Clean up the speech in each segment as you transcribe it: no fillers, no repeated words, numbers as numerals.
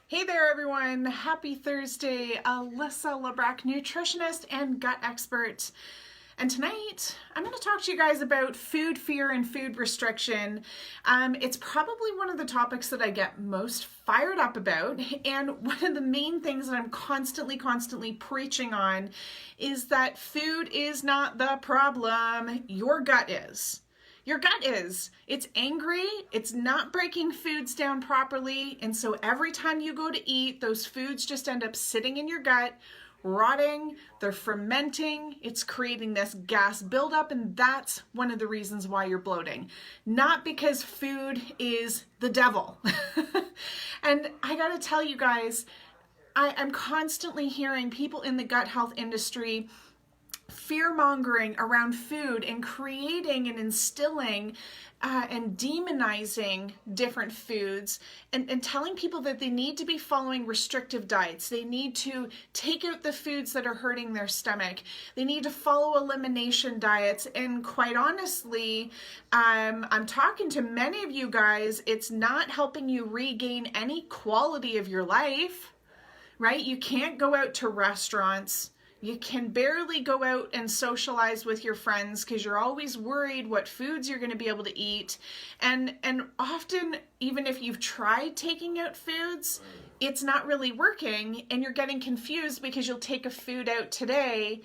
Hey there everyone, happy Thursday. Alyssa Lebrack, nutritionist and gut expert. And tonight, I'm going to talk to you guys about food fear and food restriction. It's probably one of the topics that I get most fired up about. And one of the main things that I'm constantly preaching on is that food is not the problem, your gut is. Your gut is. It's angry, it's not breaking foods down properly, and so every time you go to eat, those foods just end up sitting in your gut, rotting, they're fermenting, it's creating this gas buildup, and that's one of the reasons why you're bloating. Not because food is the devil. And I gotta tell you guys, I'm constantly hearing people in the gut health industry fear-mongering around food and creating and instilling and demonizing different foods and telling people that they need to be following restrictive diets. They need to take out the foods that are hurting their stomach. They need to follow elimination diets. And quite honestly, I'm talking to many of you guys, it's not helping you regain any quality of your life, right? You can't go out to restaurants. You can barely go out and socialize with your friends because you're always worried what foods you're going to be able to eat. And often, even if you've tried taking out foods, it's not really working and you're getting confused because you'll take a food out today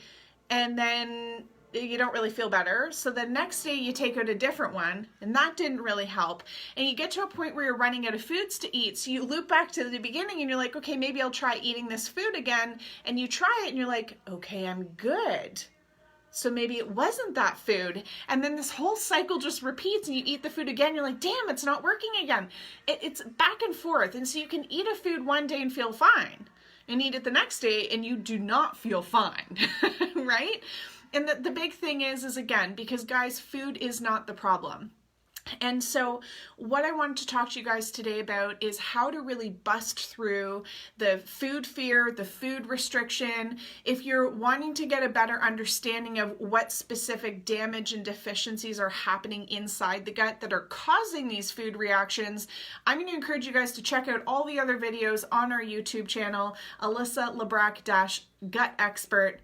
and then you don't really feel better. So the next day you take out a different one and that didn't really help. And you get to a point where you're running out of foods to eat. So you loop back to the beginning and you're like, okay, maybe I'll try eating this food again. And you try it and you're like, okay, I'm good. So maybe it wasn't that food. And then this whole cycle just repeats and you eat the food again. You're like, damn, it's not working again. It's back and forth. And so you can eat a food one day and feel fine and eat it the next day and you do not feel fine, right? And the big thing is again, because guys, food is not the problem. And so what I wanted to talk to you guys today about is how to really bust through the food fear, the food restriction. If you're wanting to get a better understanding of what specific damage and deficiencies are happening inside the gut that are causing these food reactions, I'm going to encourage you guys to check out all the other videos on our YouTube channel, Alyssa Lebrack-Gut Expert.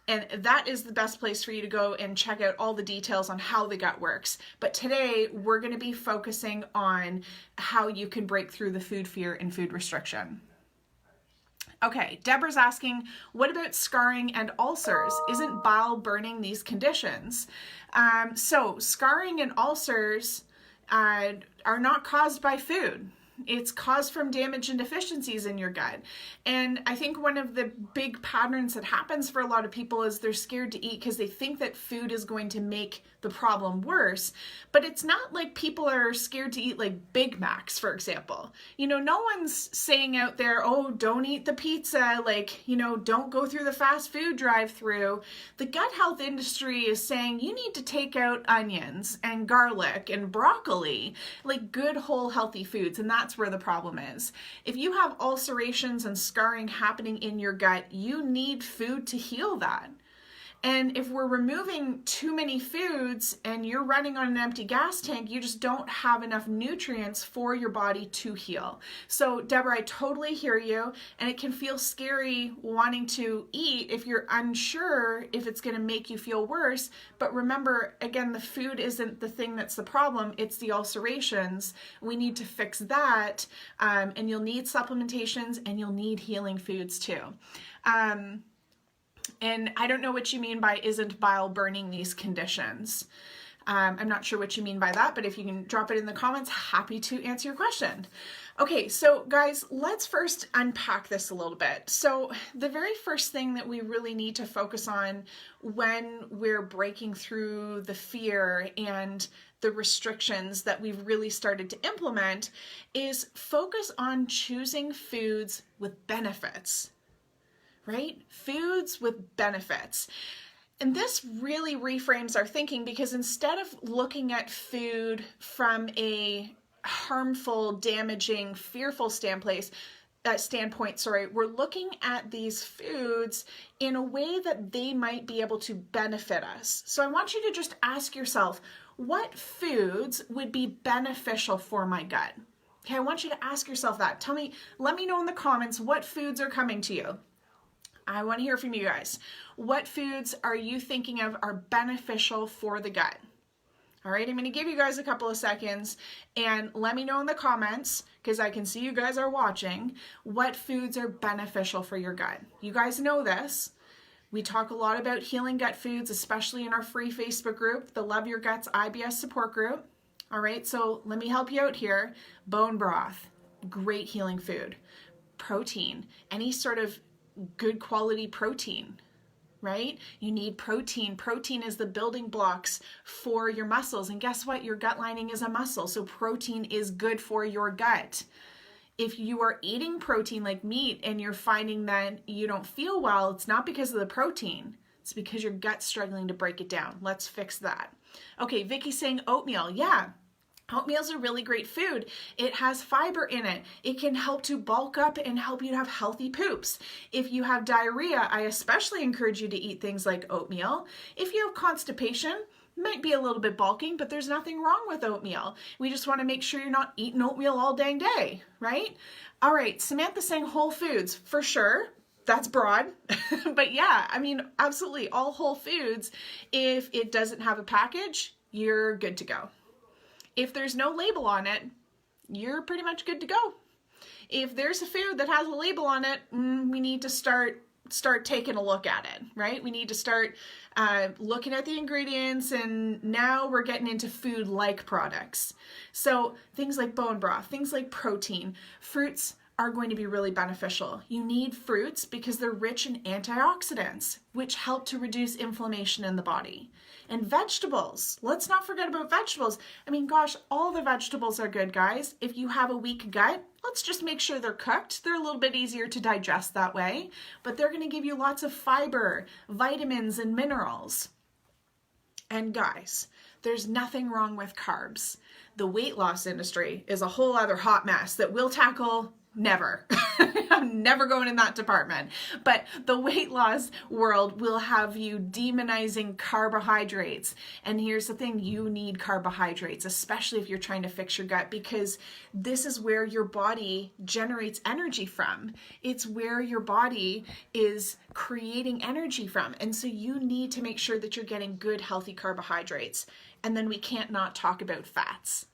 And that is the best place for you to go and check out all the details on how the gut works. But today, we're going to be focusing on how you can break through the food fear and food restriction. Okay, Deborah's asking, what about scarring and ulcers? Isn't bowel burning these conditions? So scarring and ulcers are not caused by food. It's caused from damage and deficiencies in your gut. And I think one of the big patterns that happens for a lot of people is they're scared to eat because they think that food is going to make the problem worse. But it's not like people are scared to eat like Big Macs, for example. You know, no one's saying out there, oh, don't eat the pizza, like, you know, don't go through the fast food drive-through. The gut health industry is saying you need to take out onions and garlic and broccoli, like good whole healthy foods. And that's where the problem is. If you have ulcerations and scarring happening in your gut, you need food to heal that. And if we're removing too many foods and you're running on an empty gas tank, you just don't have enough nutrients for your body to heal. So Deborah, I totally hear you. And it can feel scary wanting to eat if you're unsure if it's going to make you feel worse. But remember, again, the food isn't the thing that's the problem. It's the ulcerations. We need to fix that. And you'll need supplementations and you'll need healing foods too. And I don't know what you mean by isn't bile burning these conditions. I'm not sure what you mean by that, but if you can drop it in the comments, happy to answer your question. Okay, so guys, let's first unpack this a little bit. So the very first thing that we really need to focus on when we're breaking through the fear and the restrictions that we've really started to implement is focus on choosing foods with benefits. Right? Foods with benefits. And this really reframes our thinking because instead of looking at food from a harmful, damaging, fearful standpoint, we're looking at these foods in a way that they might be able to benefit us. So I want you to just ask yourself, what foods would be beneficial for my gut? Okay, I want you to ask yourself that. Let me know in the comments what foods are coming to you. I want to hear from you guys. What foods are you thinking of are beneficial for the gut? All right, I'm going to give you guys a couple of seconds and let me know in the comments, because I can see you guys are watching, what foods are beneficial for your gut. You guys know this. We talk a lot about healing gut foods, especially in our free Facebook group, the Love Your Guts IBS support group. All right, so let me help you out here. Bone broth, great healing food. Protein, any sort of good quality protein, right? You need protein. Protein is the building blocks for your muscles. And guess what? Your gut lining is a muscle. So protein is good for your gut. If you are eating protein like meat and you're finding that you don't feel well, it's not because of the protein. It's because your gut's struggling to break it down. Let's fix that. Okay, Vicky's saying oatmeal. Yeah. Oatmeal's a really great food. It has fiber in it. It can help to bulk up and help you to have healthy poops. If you have diarrhea, I especially encourage you to eat things like oatmeal. If you have constipation, might be a little bit bulking, but there's nothing wrong with oatmeal. We just want to make sure you're not eating oatmeal all dang day, right? All right, Samantha saying whole foods, for sure. That's broad, but yeah, I mean, absolutely all whole foods. If it doesn't have a package, you're good to go. If there's no label on it, you're pretty much good to go. If there's a food that has a label on it, we need to start taking a look at it, right? We need to start looking at the ingredients, and now we're getting into food-like products. So things like bone broth, things like protein, fruits are going to be really beneficial. You need fruits because they're rich in antioxidants, which help to reduce inflammation in the body. And vegetables, let's not forget about vegetables. I mean, gosh, all the vegetables are good, guys. If you have a weak gut, let's just make sure they're cooked. They're a little bit easier to digest that way, but they're going to give you lots of fiber, vitamins, and minerals. And guys, there's nothing wrong with carbs. The weight loss industry is a whole other hot mess that we'll tackle never. I'm never going in that department. But the weight loss world will have you demonizing carbohydrates. And here's the thing, you need carbohydrates, especially if you're trying to fix your gut, because this is where your body generates energy from. It's where your body is creating energy from. And so you need to make sure that you're getting good, healthy carbohydrates. And then we can't not talk about fats.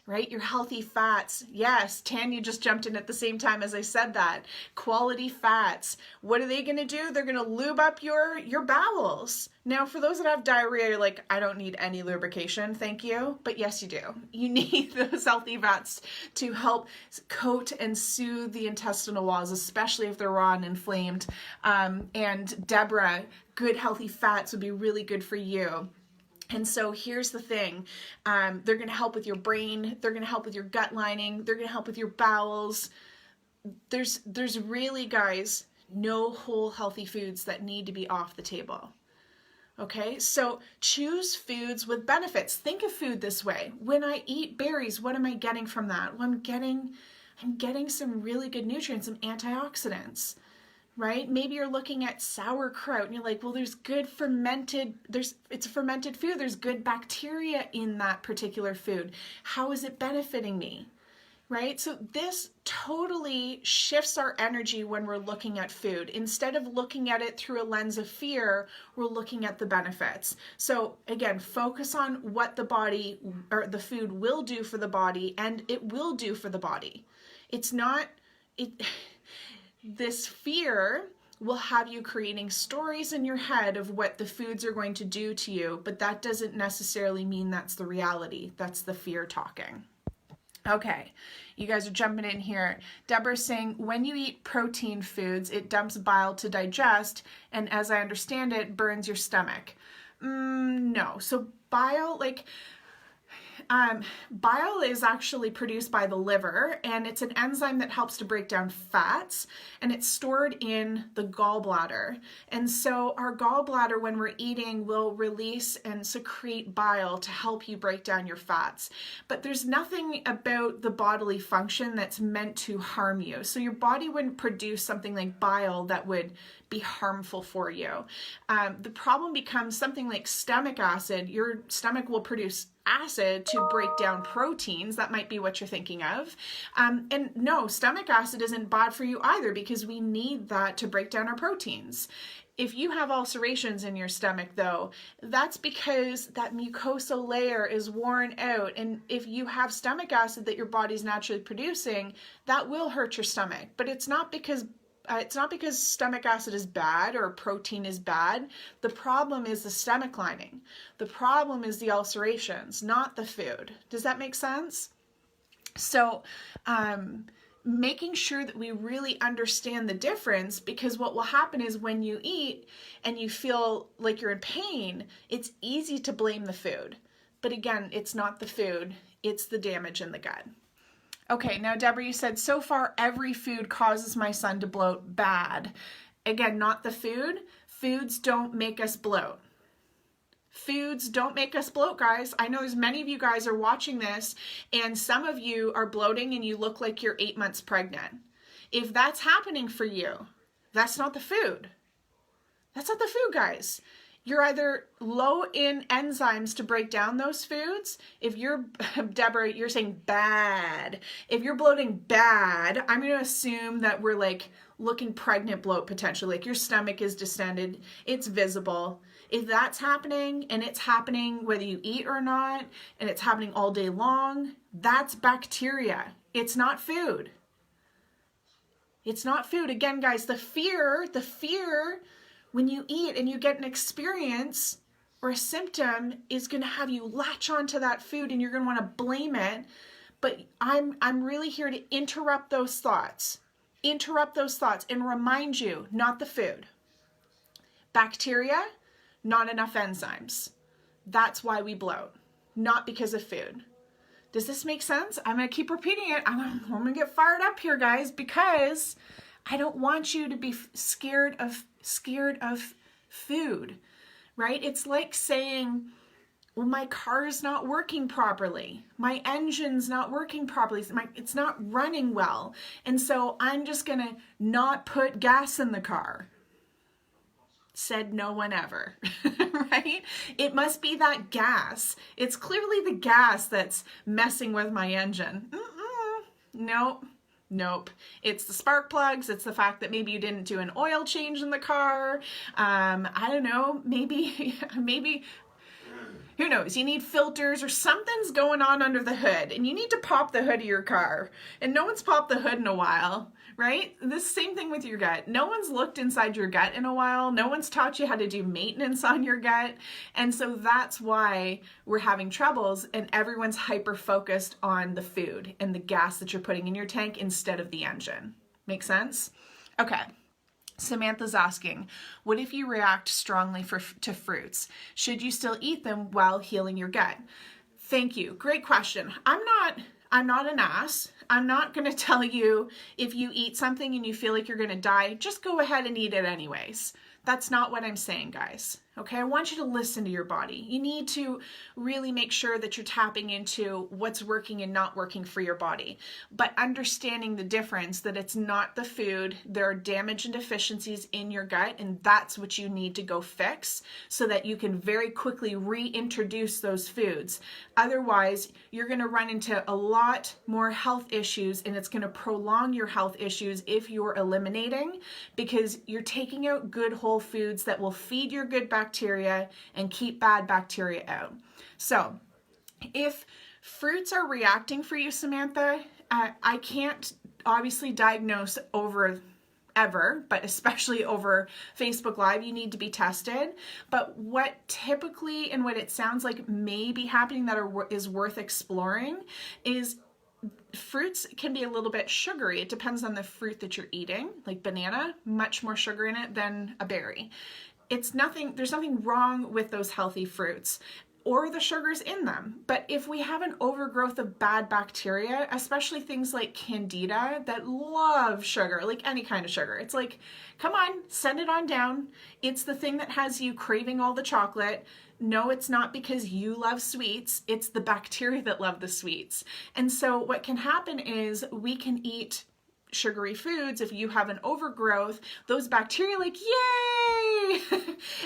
Right? Your healthy fats. Yes, Tanya just jumped in at the same time as I said that. Quality fats. What are they going to do? They're going to lube up your bowels. Now, for those that have diarrhea, you're like, I don't need any lubrication, thank you. But yes, you do. You need those healthy fats to help coat and soothe the intestinal walls, especially if they're raw and inflamed. And Deborah, good healthy fats would be really good for you. And so here's the thing, they're going to help with your brain, they're going to help with your gut lining, they're going to help with your bowels. There's really, guys, no whole healthy foods that need to be off the table. Okay, so choose foods with benefits. Think of food this way. When I eat berries, what am I getting from that? Well, I'm getting some really good nutrients, some antioxidants. Right? Maybe you're looking at sauerkraut and you're like, well, it's a fermented food. There's good bacteria in that particular food. How is it benefiting me? Right? So this totally shifts our energy when we're looking at food. Instead of looking at it through a lens of fear, we're looking at the benefits. So again, focus on what the body or the food will do for the body, and it will do for the body. This fear will have you creating stories in your head of what the foods are going to do to you, but that doesn't necessarily mean that's the reality. That's the fear talking. Okay, you guys are jumping in here. Deborah's saying, when you eat protein foods, it dumps bile to digest, and as I understand it, burns your stomach. No, so bile, bile is actually produced by the liver, and it's an enzyme that helps to break down fats, and it's stored in the gallbladder. And so our gallbladder, when we're eating, will release and secrete bile to help you break down your fats. But there's nothing about the bodily function that's meant to harm you. So your body wouldn't produce something like bile that would be harmful for you. The problem becomes something like stomach acid. Your stomach will produce acid to break down proteins. That might be what you're thinking of. And no, stomach acid isn't bad for you either, because we need that to break down our proteins. If you have ulcerations in your stomach though, that's because that mucosal layer is worn out. And if you have stomach acid that your body's naturally producing, that will hurt your stomach. But it's not because stomach acid is bad or protein is bad. The problem is the stomach lining. The problem is the ulcerations, not the food. Does that make sense? So, making sure that we really understand the difference, because what will happen is when you eat and you feel like you're in pain, it's easy to blame the food. But again, it's not the food, it's the damage in the gut. Okay, now Deborah, you said, so far every food causes my son to bloat. Bad. Again, not the food. Foods don't make us bloat. Foods don't make us bloat, guys. I know there's many of you guys are watching this, and some of you are bloating and you look like you're 8 months pregnant. If that's happening for you, that's not the food. That's not the food, guys. You're either low in enzymes to break down those foods. If you're, Deborah, you're saying bad. If you're bloating bad, I'm going to assume that we're like looking pregnant bloat potentially, like your stomach is distended, it's visible. If that's happening, and it's happening whether you eat or not, and it's happening all day long, that's bacteria. It's not food. It's not food. Again, guys, the fear, when you eat and you get an experience or a symptom, is going to have you latch onto that food and you're going to want to blame it. But I'm really here to interrupt those thoughts. Interrupt those thoughts and remind you, not the food. Bacteria, not enough enzymes. That's why we bloat, not because of food. Does this make sense? I'm going to keep repeating it. I'm going to get fired up here, guys, because I don't want you to be scared of food, right? It's like saying, well, my car is not working properly. My engine's not working properly. It's not running well. And so I'm just going to not put gas in the car. Said no one ever, right? It must be that gas. It's clearly the gas that's messing with my engine. Nope. It's the spark plugs. It's the fact that maybe you didn't do an oil change in the car. I don't know, maybe, who knows? You need filters or something's going on under the hood and you need to pop the hood of your car. And no one's popped the hood in a while, right? The same thing with your gut. No one's looked inside your gut in a while. No one's taught you how to do maintenance on your gut. And so that's why we're having troubles and everyone's hyper-focused on the food and the gas that you're putting in your tank instead of the engine. Make sense? Okay. Samantha's asking, what if you react strongly to fruits? Should you still eat them while healing your gut? Thank you. Great question. I'm not an ass. I'm not going to tell you if you eat something and you feel like you're going to die, just go ahead and eat it anyways. That's not what I'm saying, guys. Okay, I want you to listen to your body. You need to really make sure that you're tapping into what's working and not working for your body, but understanding the difference that it's not the food. There are damage and deficiencies in your gut, and that's what you need to go fix so that you can very quickly reintroduce those foods. Otherwise, you're going to run into a lot more health issues, and it's going to prolong your health issues if you're eliminating, because you're taking out good whole foods that will feed your good bacteria and keep bad bacteria out. So if fruits are reacting for you, Samantha, I can't obviously diagnose ever, but especially over Facebook Live, you need to be tested. But what typically and what it sounds like may be happening that is worth exploring is fruits can be a little bit sugary. It depends on the fruit that you're eating. Like banana, much more sugar in it than a berry. There's nothing wrong with those healthy fruits or the sugars in them. But if we have an overgrowth of bad bacteria, especially things like candida that love sugar, like any kind of sugar, it's like, come on, send it on down. It's the thing that has you craving all the chocolate. No, it's not because you love sweets. It's the bacteria that love the sweets. And so what can happen is we can eat sugary foods. If you have an overgrowth, those bacteria like, yay,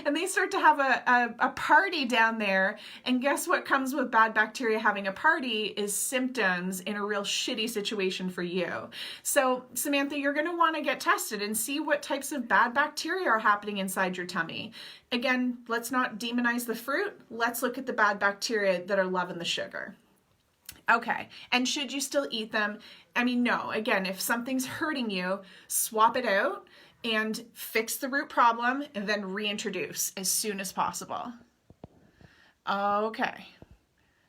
and they start to have a party down there. And guess what comes with bad bacteria having a party is symptoms in a real shitty situation for you. So Samantha, you're going to want to get tested and see what types of bad bacteria are happening inside your tummy. Again, let's not demonize the fruit. Let's look at the bad bacteria that are loving the sugar. Okay, and should you still eat them? I mean, no. Again, if something's hurting you, swap it out and fix the root problem and then reintroduce as soon as possible. Okay.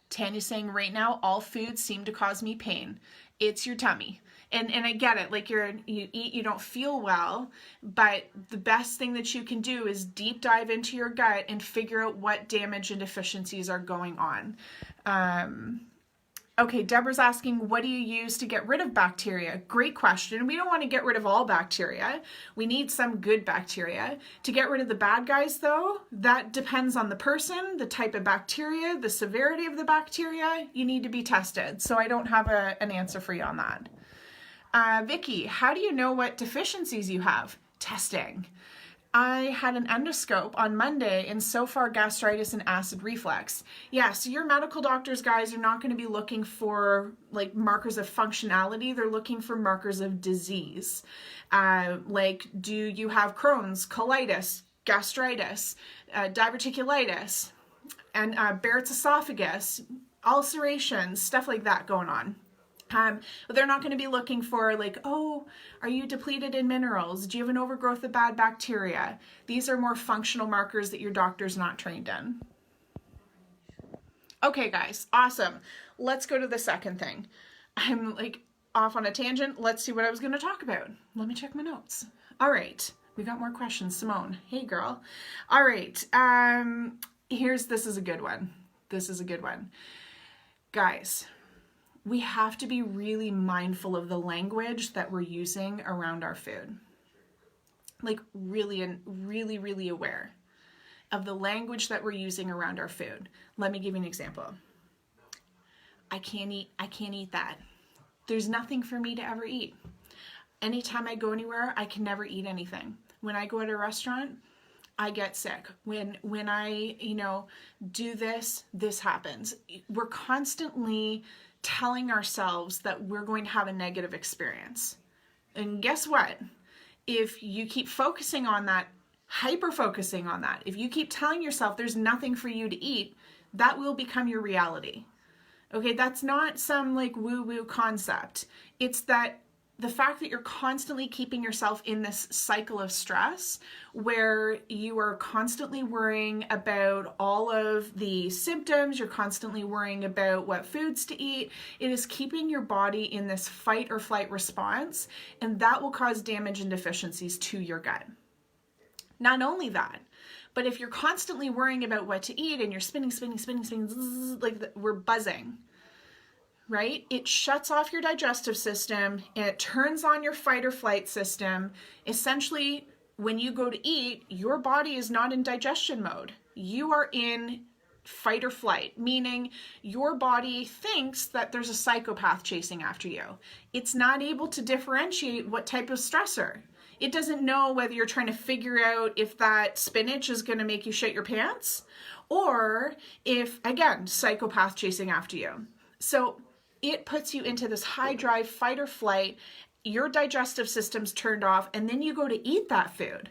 Tanya's saying right now, all foods seem to cause me pain. It's your tummy. And I get it, like you eat, you don't feel well, but the best thing that you can do is deep dive into your gut and figure out what damage and deficiencies are going on. Okay, Deborah's asking, what do you use to get rid of bacteria? Great question. We don't want to get rid of all bacteria. We need some good bacteria. To get rid of the bad guys, though, that depends on the person, the type of bacteria, the severity of the bacteria. You need to be tested. So I don't have an answer for you on that. Vicky, how do you know what deficiencies you have? Testing. I had an endoscope on Monday and so far gastritis and acid reflux. Yeah, so your medical doctors, guys, are not going to be looking for like markers of functionality. They're looking for markers of disease. Like, do you have Crohn's, colitis, gastritis, diverticulitis, and Barrett's esophagus, ulceration, stuff like that going on. But they're not going to be looking for like, oh, are you depleted in minerals? Do you have an overgrowth of bad bacteria? These are more functional markers that your doctor's not trained in. Okay, guys, awesome. Let's go to the second thing. I'm like off on a tangent. Let's see what I was going to talk about. Let me check my notes. All right. We got more questions. Simone. Hey, girl. All right. This is a good one. This is a good one. Guys, we have to be really mindful of the language that we're using around our food. Like really aware of the language that we're using around our food. Let me give you an example. I can't eat that. There's nothing for me to ever eat. Anytime I go anywhere, I can never eat anything. When I go to a restaurant, I get sick. When I, do this happens. We're constantly telling ourselves that we're going to have a negative experience. And guess what? If you keep focusing on that, hyper-focusing on that, if you keep telling yourself there's nothing for you to eat, that will become your reality. Okay, that's not some like woo-woo concept. It's that the fact that you're constantly keeping yourself in this cycle of stress where you are constantly worrying about all of the symptoms, you're constantly worrying about what foods to eat, it is keeping your body in this fight or flight response, and that will cause damage and deficiencies to your gut. Not only that, but if you're constantly worrying about what to eat and you're spinning, like we're buzzing, right? It shuts off your digestive system and it turns on your fight or flight system. Essentially, when you go to eat, your body is not in digestion mode. You are in fight or flight, meaning your body thinks that there's a psychopath chasing after you. It's not able to differentiate what type of stressor. It doesn't know whether you're trying to figure out if that spinach is going to make you shit your pants or if, again, psychopath chasing after you. So it puts you into this high drive fight or flight, your digestive system's turned off, and then you go to eat that food.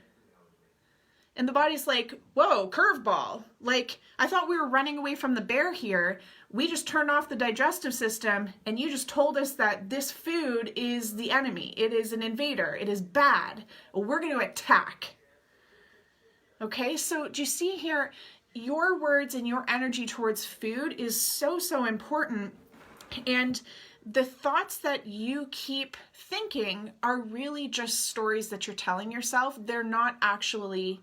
And the body's like, whoa, curveball. Like, I thought we were running away from the bear here. We just turned off the digestive system, and you just told us that this food is the enemy. It is an invader. It is bad. Well, we're going to attack. Okay, so do you see here, your words and your energy towards food is so important. And the thoughts that you keep thinking are really just stories that you're telling yourself. They're not actually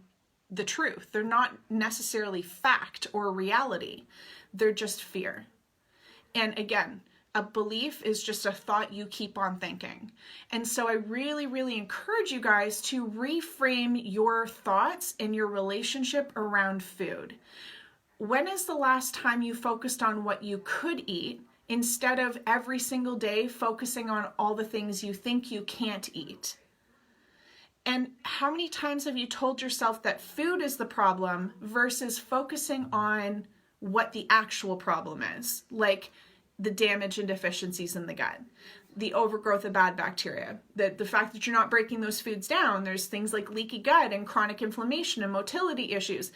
the truth. They're not necessarily fact or reality. They're just fear. And again, a belief is just a thought you keep on thinking. And so I really encourage you guys to reframe your thoughts and your relationship around food. When is the last time you focused on what you could eat instead of every single day focusing on all the things you think you can't eat? And how many times have you told yourself that food is the problem versus focusing on what the actual problem is, like the damage and deficiencies in the gut, the overgrowth of bad bacteria, the fact that you're not breaking those foods down. There's things like leaky gut and chronic inflammation and motility issues.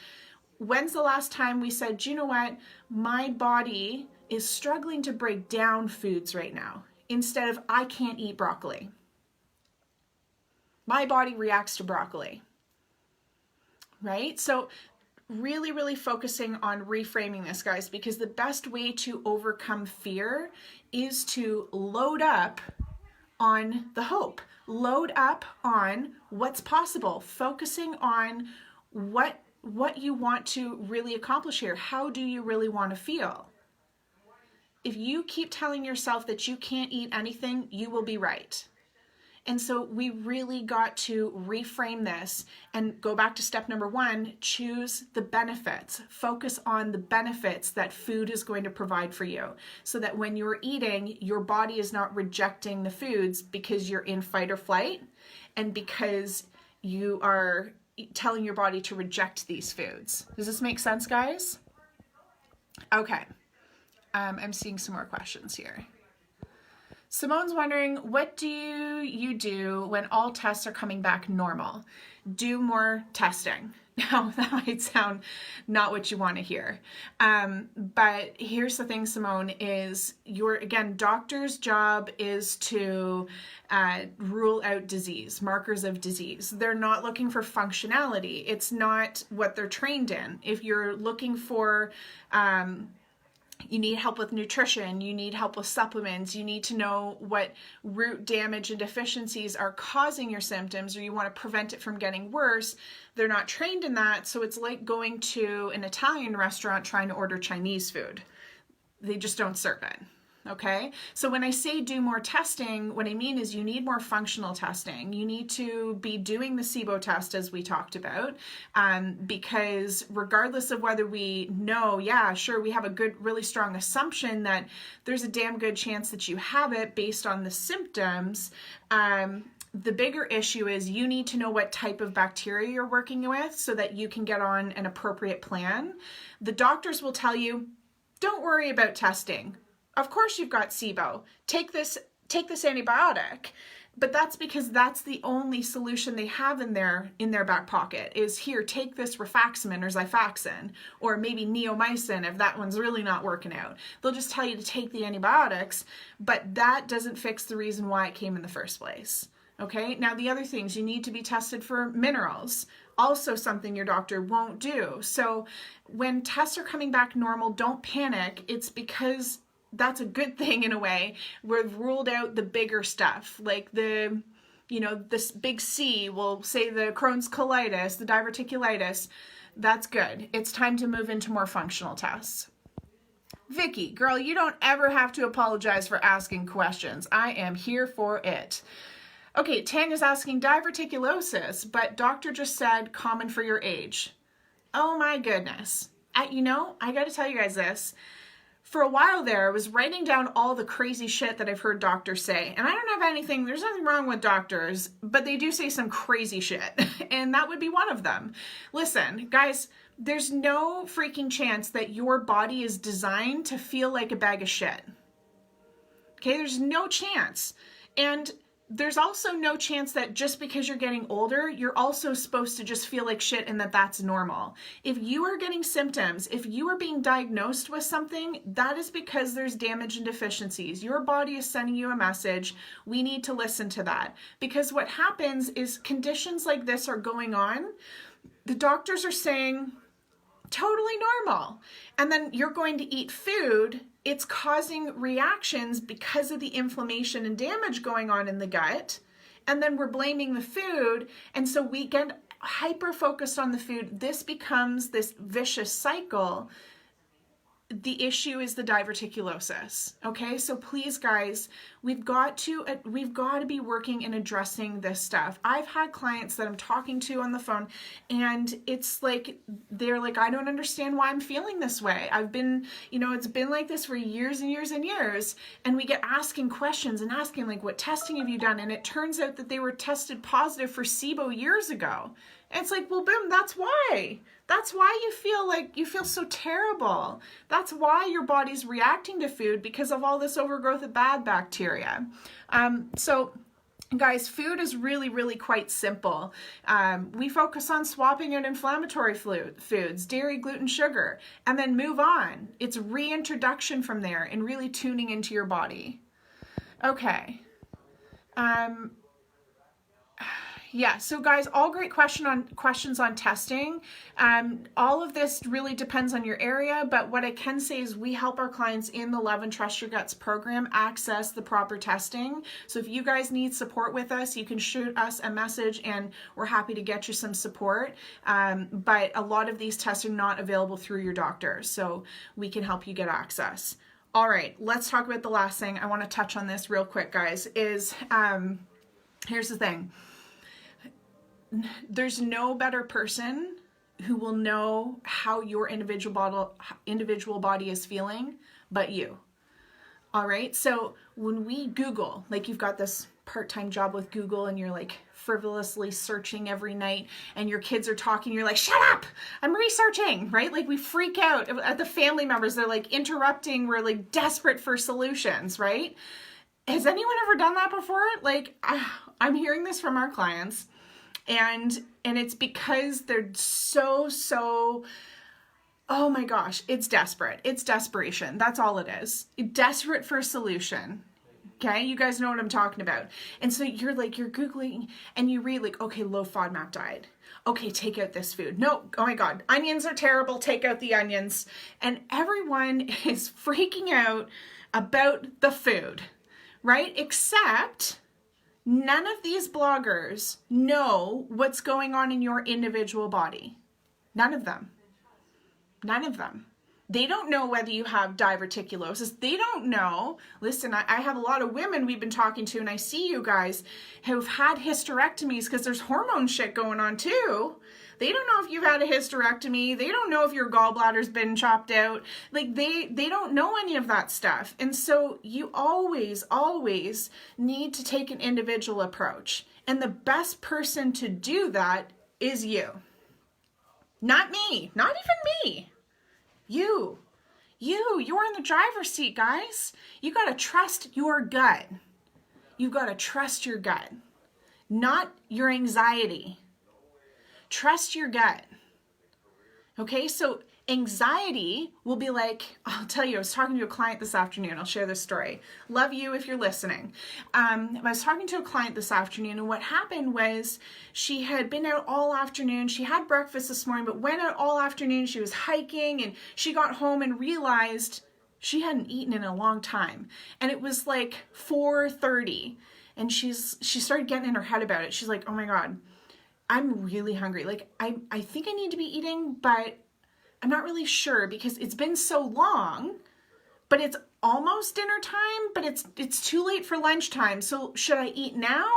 When's the last time we said, you know what, my body is struggling to break down foods right now, instead of I can't eat broccoli. My body reacts to broccoli, right? So really, really focusing on reframing this, guys, because the best way to overcome fear is to load up on the hope, load up on what's possible, focusing on what you want to really accomplish here. How do you really want to feel? If you keep telling yourself that you can't eat anything, you will be right. And so we really got to reframe this and go back to step number 1, choose the benefits. Focus on the benefits that food is going to provide for you, so that when you're eating, your body is not rejecting the foods because you're in fight or flight and because you are telling your body to reject these foods. Does this make sense, guys? Okay. I'm seeing some more questions here. Simone's wondering, what do you do when all tests are coming back normal? Do more testing. Now, that might sound not what you want to hear. But here's the thing, Simone, is again, doctor's job is to rule out disease, markers of disease. They're not looking for functionality. It's not what they're trained in. If you're looking for you need help with nutrition, you need help with supplements, you need to know what root damage and deficiencies are causing your symptoms, or you want to prevent it from getting worse. They're not trained in that, so it's like going to an Italian restaurant trying to order Chinese food. They just don't serve it. Okay, so when I say do more testing, what I mean is you need more functional testing. You need to be doing the SIBO test, as we talked about, because regardless of whether we know, yeah, sure, we have a good, really strong assumption that there's a damn good chance that you have it based on the symptoms. The bigger issue is you need to know what type of bacteria you're working with so that you can get on an appropriate plan. The doctors will tell you, don't worry about testing. Of course you've got SIBO. Take this antibiotic. But that's because that's the only solution they have in their back pocket is, here, take this rifaximin or Xifaxan, or maybe neomycin if that one's really not working out. They'll just tell you to take the antibiotics, but that doesn't fix the reason why it came in the first place. Okay, now the other things, you need to be tested for minerals, also something your doctor won't do. So when tests are coming back normal, don't panic. It's because that's a good thing in a way. We've ruled out the bigger stuff, like this big C, we'll say the Crohn's colitis, the diverticulitis. That's good. It's time to move into more functional tests. Vicky, girl, you don't ever have to apologize for asking questions. I am here for it. Okay, Tanya's asking diverticulosis, but doctor just said common for your age. Oh my goodness. I got to tell you guys this. For a while there, I was writing down all the crazy shit that I've heard doctors say. And I don't have anything, there's nothing wrong with doctors, but they do say some crazy shit. And that would be one of them. Listen, guys, there's no freaking chance that your body is designed to feel like a bag of shit. Okay, there's no chance. And there's also no chance that just because you're getting older, you're also supposed to just feel like shit and that that's normal. If you are getting symptoms, if you are being diagnosed with something, that is because there's damage and deficiencies. Your body is sending you a message. We need to listen to that. Because what happens is conditions like this are going on. The doctors are saying, totally normal. And then you're going to eat food. It's causing reactions because of the inflammation and damage going on in the gut. And then we're blaming the food. And so we get hyper focused on the food. This becomes this vicious cycle. The issue is the diverticulosis. Okay, so please, guys, we've got to be working and addressing this stuff. I've had clients that I'm talking to on the phone, and it's like, they're like, I don't understand why I'm feeling this way. I've been, it's been like this for years and years and years. And we get asking questions and asking like, what testing have you done? And it turns out that they were tested positive for SIBO years ago. And it's like, well, boom, that's why. That's why you feel so terrible. That's why your body's reacting to food, because of all this overgrowth of bad bacteria. So guys, food is really, really quite simple. We focus on swapping out inflammatory foods, dairy, gluten, sugar, and then move on. It's reintroduction from there and really tuning into your body. Okay. Yeah, so guys, all great questions on testing. All of this really depends on your area, but what I can say is we help our clients in the Love and Trust Your Guts program access the proper testing. So if you guys need support with us, you can shoot us a message and we're happy to get you some support. But a lot of these tests are not available through your doctor, so we can help you get access. All right, let's talk about the last thing. I want to touch on this real quick, guys, is here's the thing. There's no better person who will know how your individual body is feeling but you. All right, so when we Google, like you've got this part-time job with Google and you're like frivolously searching every night and your kids are talking, you're like, shut up, I'm researching, right? Like we freak out at the family members, they're like interrupting, we're like desperate for solutions, right? Has anyone ever done that before? Like I'm hearing this from our clients. And it's because they're so, oh my gosh, it's desperate. It's desperation. That's all it is. Desperate for a solution. Okay, you guys know what I'm talking about. And so you're Googling and you read like, okay, low FODMAP diet. Okay, take out this food. No, oh my God, onions are terrible. Take out the onions. And everyone is freaking out about the food, right? Except none of these bloggers know what's going on in your individual body. None of them. None of them. They don't know whether you have diverticulosis. They don't know. Listen, I have a lot of women we've been talking to, and I see you guys who've had hysterectomies because there's hormone shit going on too. They don't know if you've had a hysterectomy. They don't know if your gallbladder's been chopped out. Like they don't know any of that stuff. And so you always need to take an individual approach. And the best person to do that is you. Not me, not even me. You're in the driver's seat, guys. You got to trust your gut. You got to trust your gut, not your anxiety. Trust your gut. Okay, so anxiety will be like, I'll tell you, I was talking to a client this afternoon. I'll share this story. Love you if you're listening. I was talking to a client this afternoon, and what happened was she had been out all afternoon. She had breakfast this morning, but went out all afternoon. She was hiking, and she got home and realized she hadn't eaten in a long time. And it was like 4:30, and she started getting in her head about it. She's like, oh my God, I'm really hungry. Like, I think I need to be eating, but I'm not really sure because it's been so long, but it's almost dinner time, but it's too late for lunchtime. So should I eat now?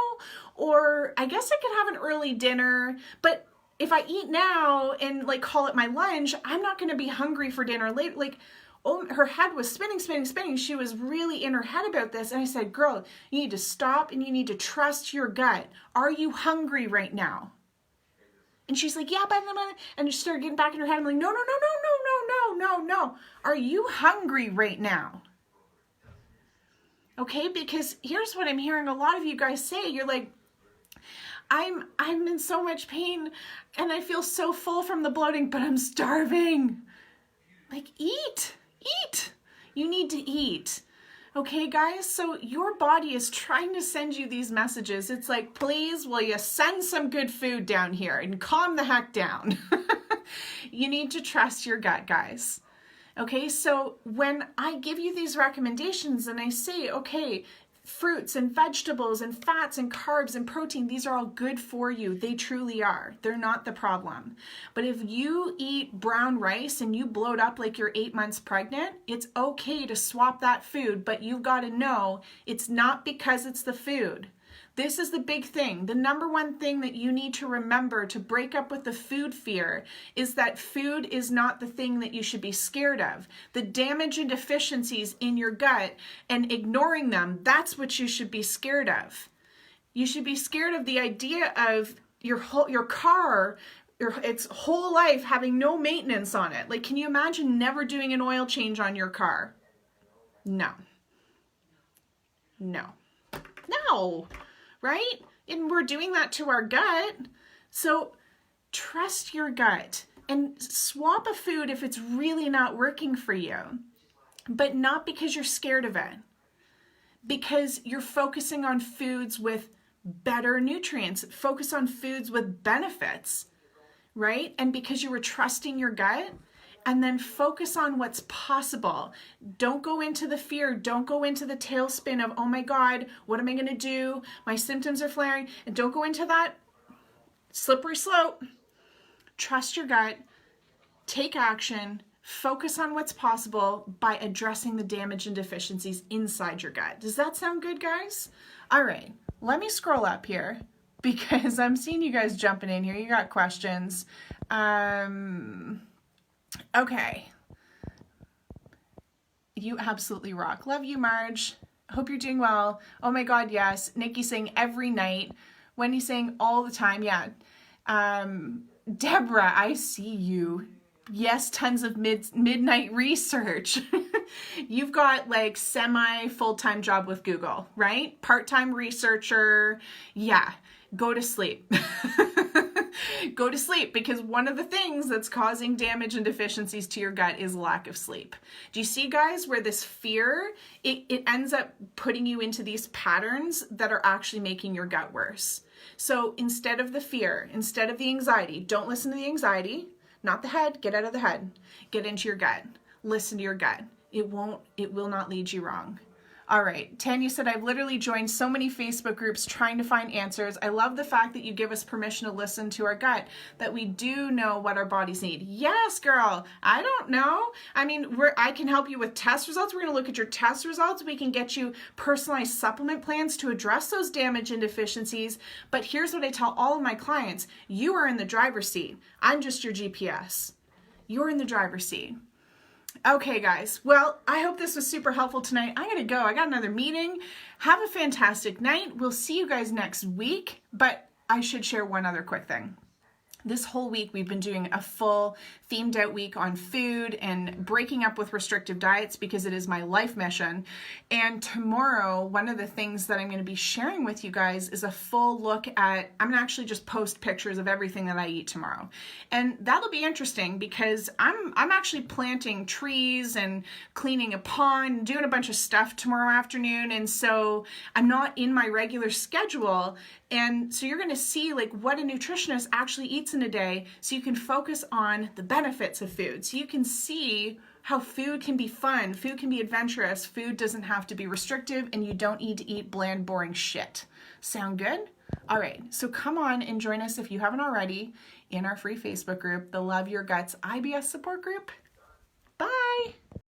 Or I guess I could have an early dinner, but if I eat now and like call it my lunch, I'm not going to be hungry for dinner later. Like, oh, her head was spinning. She was really in her head about this. And I said, girl, you need to stop and you need to trust your gut. Are you hungry right now? And she's like, yeah, but, and she started getting back in her head. I'm like, no. Are you hungry right now? Okay, because here's what I'm hearing a lot of you guys say. You're like, I'm in so much pain and I feel so full from the bloating, but I'm starving. Like, eat. You need to eat. Okay, guys, so your body is trying to send you these messages. It's like, please, will you send some good food down here and calm the heck down? You need to trust your gut, guys. Okay, so when I give you these recommendations and I say, okay, fruits and vegetables and fats and carbs and protein, these are all good for you. They truly are. They're not the problem. But if you eat brown rice and you bloat up like you're 8 months pregnant, it's okay to swap that food, but you've got to know it's not because it's the food. This is the big thing. The number one thing that you need to remember to break up with the food fear is that food is not the thing that you should be scared of. The damage and deficiencies in your gut and ignoring them, that's what you should be scared of. You should be scared of the idea of your car, its whole life having no maintenance on it. Like, can you imagine never doing an oil change on your car? No. No. No. Right? And we're doing that to our gut. So trust your gut and swap a food if it's really not working for you, but not because you're scared of it, because you're focusing on foods with better nutrients, focus on foods with benefits, right? And because you were trusting your gut. And then focus on what's possible. Don't go into the fear. Don't go into the tailspin of, oh my God, what am I going to do? My symptoms are flaring. And don't go into that slippery slope. Trust your gut. Take action. Focus on what's possible by addressing the damage and deficiencies inside your gut. Does that sound good, guys? All right, let me scroll up here because I'm seeing you guys jumping in here. You got questions. Okay. You absolutely rock. Love you, Marge. Hope you're doing well. Oh my God, yes. Nikki saying every night. Wendy saying all the time. Yeah. Deborah, I see you. Yes, tons of midnight research. You've got like semi full-time job with Google, right? Part-time researcher. Yeah. Go to sleep. Go to sleep, because one of the things that's causing damage and deficiencies to your gut is lack of sleep. Do you see, guys, where this fear, it ends up putting you into these patterns that are actually making your gut worse. So instead of the fear, instead of the anxiety, don't listen to the anxiety, not the head, get out of the head, get into your gut, listen to your gut. It will not lead you wrong. All right, Tanya said, I've literally joined so many Facebook groups trying to find answers. I love the fact that you give us permission to listen to our gut, that we do know what our bodies need. Yes, girl, I don't know. I mean, I can help you with test results. We're gonna look at your test results. We can get you personalized supplement plans to address those damage and deficiencies. But here's what I tell all of my clients. You are in the driver's seat. I'm just your GPS. You're in the driver's seat. Okay, guys. Well, I hope this was super helpful tonight. I gotta go. I got another meeting. Have a fantastic night. We'll see you guys next week, but I should share one other quick thing. This whole week, we've been doing a full themed out week on food and breaking up with restrictive diets because it is my life mission. And tomorrow, one of the things that I'm going to be sharing with you guys is a full look at, I'm going to actually just post pictures of everything that I eat tomorrow. And that'll be interesting because I'm actually planting trees and cleaning a pond and doing a bunch of stuff tomorrow afternoon. And so I'm not in my regular schedule. And so you're going to see like what a nutritionist actually eats in a day, so you can focus on the benefits of food. So you can see how food can be fun, food can be adventurous, food doesn't have to be restrictive, and you don't need to eat bland, boring shit. Sound good? All right, so come on and join us if you haven't already in our free Facebook group, the Love Your Guts IBS support group.